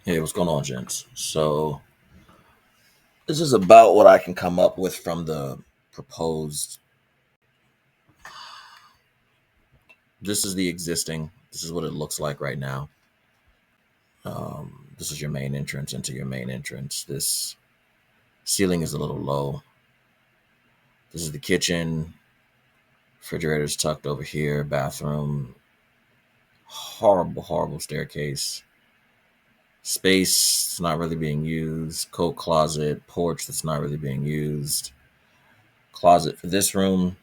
Hey, what's going on, gents? So, this is about what I can come up with from the proposed. This is the existing. This is what it looks like right now. This is your main entrance into your main entrance. This ceiling is a little low. This is the kitchen. Refrigerator's tucked over here. Bathroom. Horrible, horrible staircase. Space that's not really being used. Coat closet. Porch that's not really being used. Closet for this room,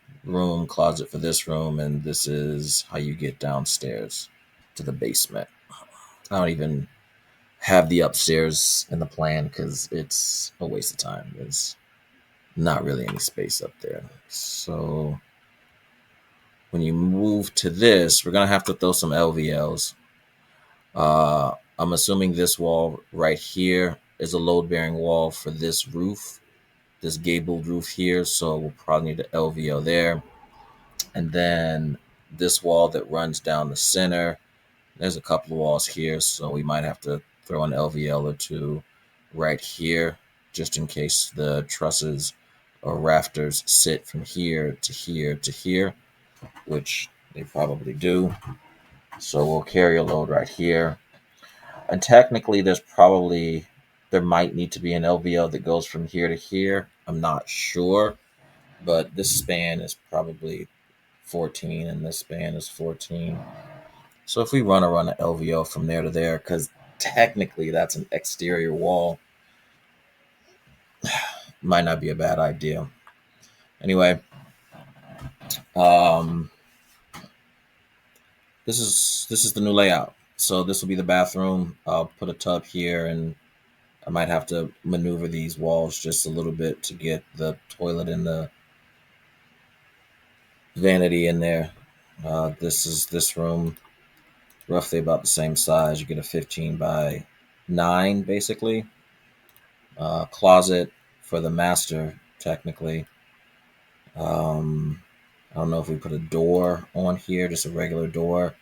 closet for this room, and this is how you get downstairs to the basement. I don't even have the upstairs in the plan because it's a waste of time. There's not really any space up there. So when you move to this, we're gonna have to throw some LVLs. I'm assuming this wall right here is a load-bearing wall for this roof, this gabled roof here. So we'll probably need an LVL there. And then this wall that runs down the center. There's a couple of walls here, so we might have to throw an LVL or two right here, just in case the trusses or rafters sit from here to here to here, which they probably do. So we'll carry a load right here. And technically, there might need to be an LVL that goes from here to here. I'm not sure, but this span is probably 14 and this span is 14. So if we run an LVO from there to there, because technically that's an exterior wall, might not be a bad idea. Anyway, um, this is the new layout. So this will be the bathroom. I'll put a tub here, and I might have to maneuver these walls just a little bit to get the toilet and the vanity in there. This is this room, roughly about the same size. You get a 15 by 9, basically. Closet for the master, technically. I don't know if we put a door on here, just a regular door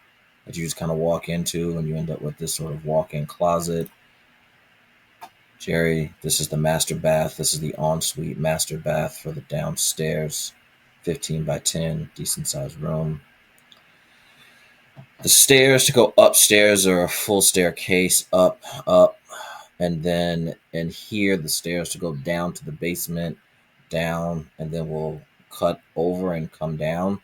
that you just kind of walk into, and you end up with this sort of walk-in closet. Jerry, this is the master bath. This is the ensuite master bath for the downstairs, 15 by 10, decent sized room. The stairs to go upstairs are a full staircase up, and then in here the stairs to go down to the basement, down, and then we'll cut over and come down.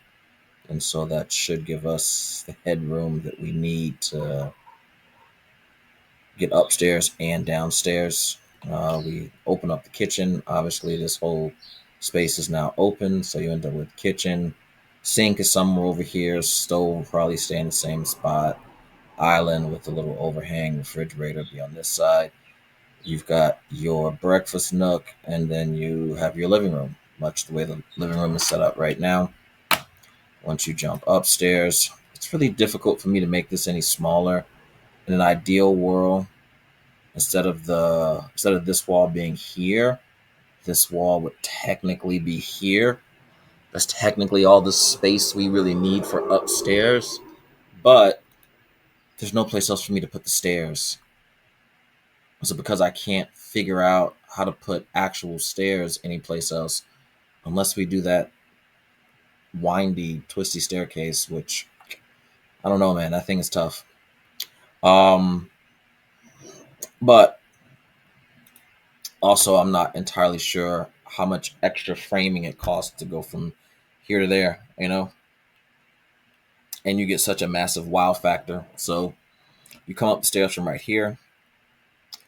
And so that should give us the headroom that we need to get upstairs and downstairs. We open up the kitchen. Obviously, this whole space is now open, so you end up with kitchen. Sink is somewhere over here. Stove will probably stay in the same spot. Island with a little overhang. Refrigerator be on this side. You've got your breakfast nook, and then you have your living room, much the way the living room is set up right now. Once you jump upstairs, it's really difficult for me to make this any smaller. In an ideal world, instead of this wall being here, this wall would technically be here. That's technically all the space we really need for upstairs. But there's no place else for me to put the stairs. So because I can't figure out how to put actual stairs anyplace else, unless we do that windy, twisty staircase, which I don't know, man. That thing is tough. Um, but also, I'm not entirely sure how much extra framing it costs to go from here to there, and you get such a massive wow factor. So you come up the stairs from right here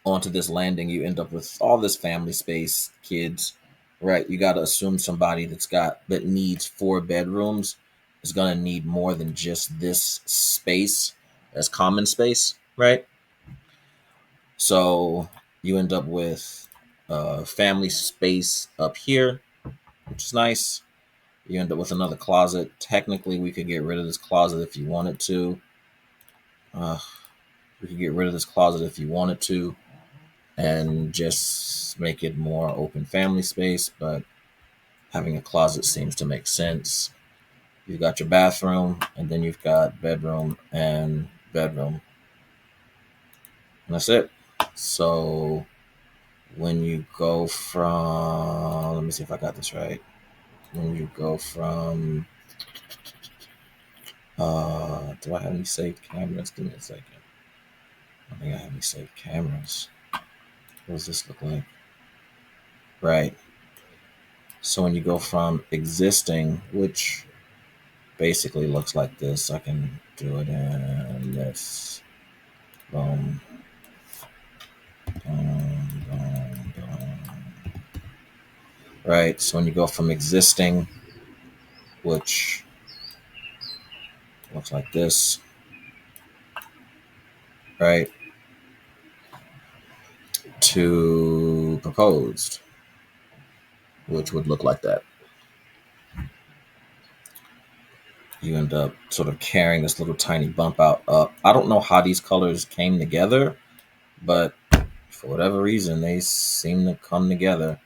onto this landing, you end up with all this family space, kids, right? You got to assume somebody that needs 4 bedrooms is going to need more than just this space as common space, right? So you end up with family space up here, which is nice. You end up with another closet. Technically, we could get rid of this closet if you wanted to. Uh, we could get rid of this closet if you wanted to and just make it more open family space, but having a closet seems to make sense. You've got your bathroom, and then you've got bedroom and bedroom. And that's it. So when you go from, let me see if I got this right. When you go from, do I have any saved cameras? Give me a second. I think I have any saved cameras. What does this look like? Right. So when you go from existing, which basically looks like this, I can do it in this. Boom. Boom, boom, boom. Right. So when you go from existing, which looks like this, right, to proposed, which would look like that. You end up sort of carrying this little tiny bump out up. I don't know how these colors came together, but for whatever reason, they seem to come together.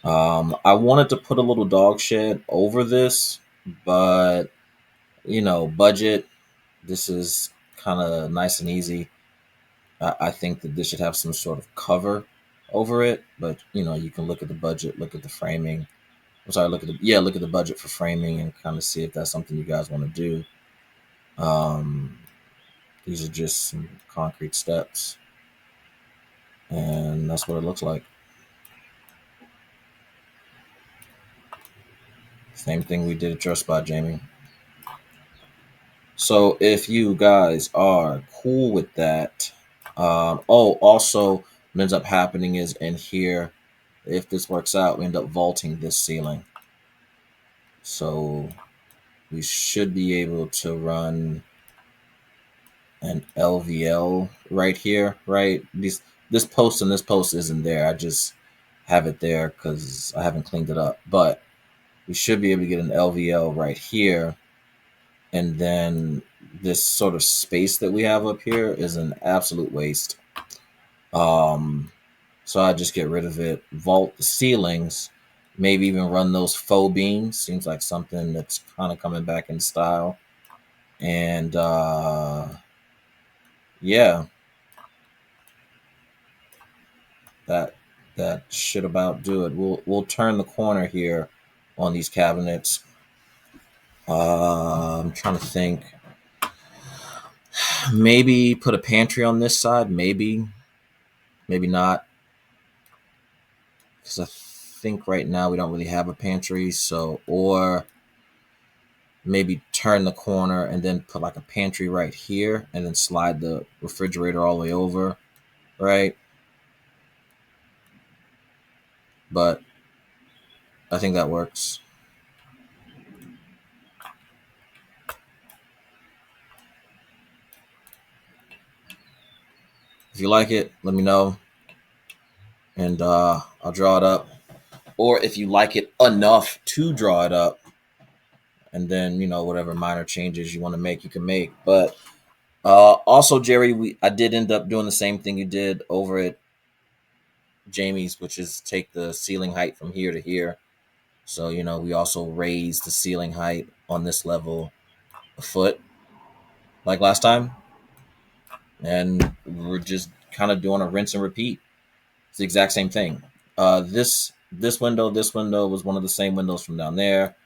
I wanted to put a little dog shed over this, but budget. This is kind of nice and easy. I think that this should have some sort of cover over it, but you can look at the budget, look at the framing. I'm sorry, look at the budget for framing and kind of see if that's something you guys want to do. These are just some concrete steps, and that's what it looks like. Same thing we did at your spot, Jamie. So if you guys are cool with that, also what ends up happening is in here, if this works out, we end up vaulting this ceiling. So we should be able to run an LVL right here, right? This post and this post isn't there. I just have it there because I haven't cleaned it up. But we should be able to get an LVL right here. And then this sort of space that we have up here is an absolute waste. So I just get rid of it, vault the ceilings, maybe even run those faux beams. Seems like something that's kind of coming back in style. And yeah, that should about do it. We'll turn the corner here on these cabinets. I'm trying to think. Maybe put a pantry on this side. Maybe not. Because I think right now we don't really have a pantry. So, or maybe turn the corner and then put like a pantry right here and then slide the refrigerator all the way over, right? But I think that works. If you like it, let me know, and I'll draw it up. Or if you like it enough to draw it up, and then whatever minor changes you want to make, you can make. But also, Jerry, I did end up doing the same thing you did over at Jamie's, which is take the ceiling height from here to here. So we also raised the ceiling height on this level a foot, like last time, and we're just kind of doing a rinse and repeat. It's the exact same thing. This window was one of the same windows from down there.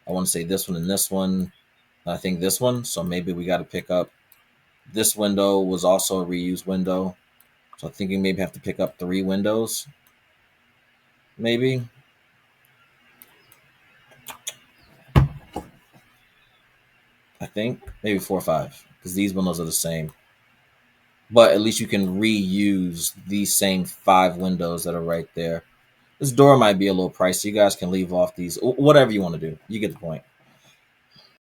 I want to say this one and this one. And I think this one. So maybe we got to pick up. This window was also a reused window. So I think we maybe have to pick up 3 windows. Maybe. I think maybe 4 or 5 because these windows are the same. But at least you can reuse these same 5 windows that are right there. This door might be a little pricey. You guys can leave off these, whatever you want to do. You get the point.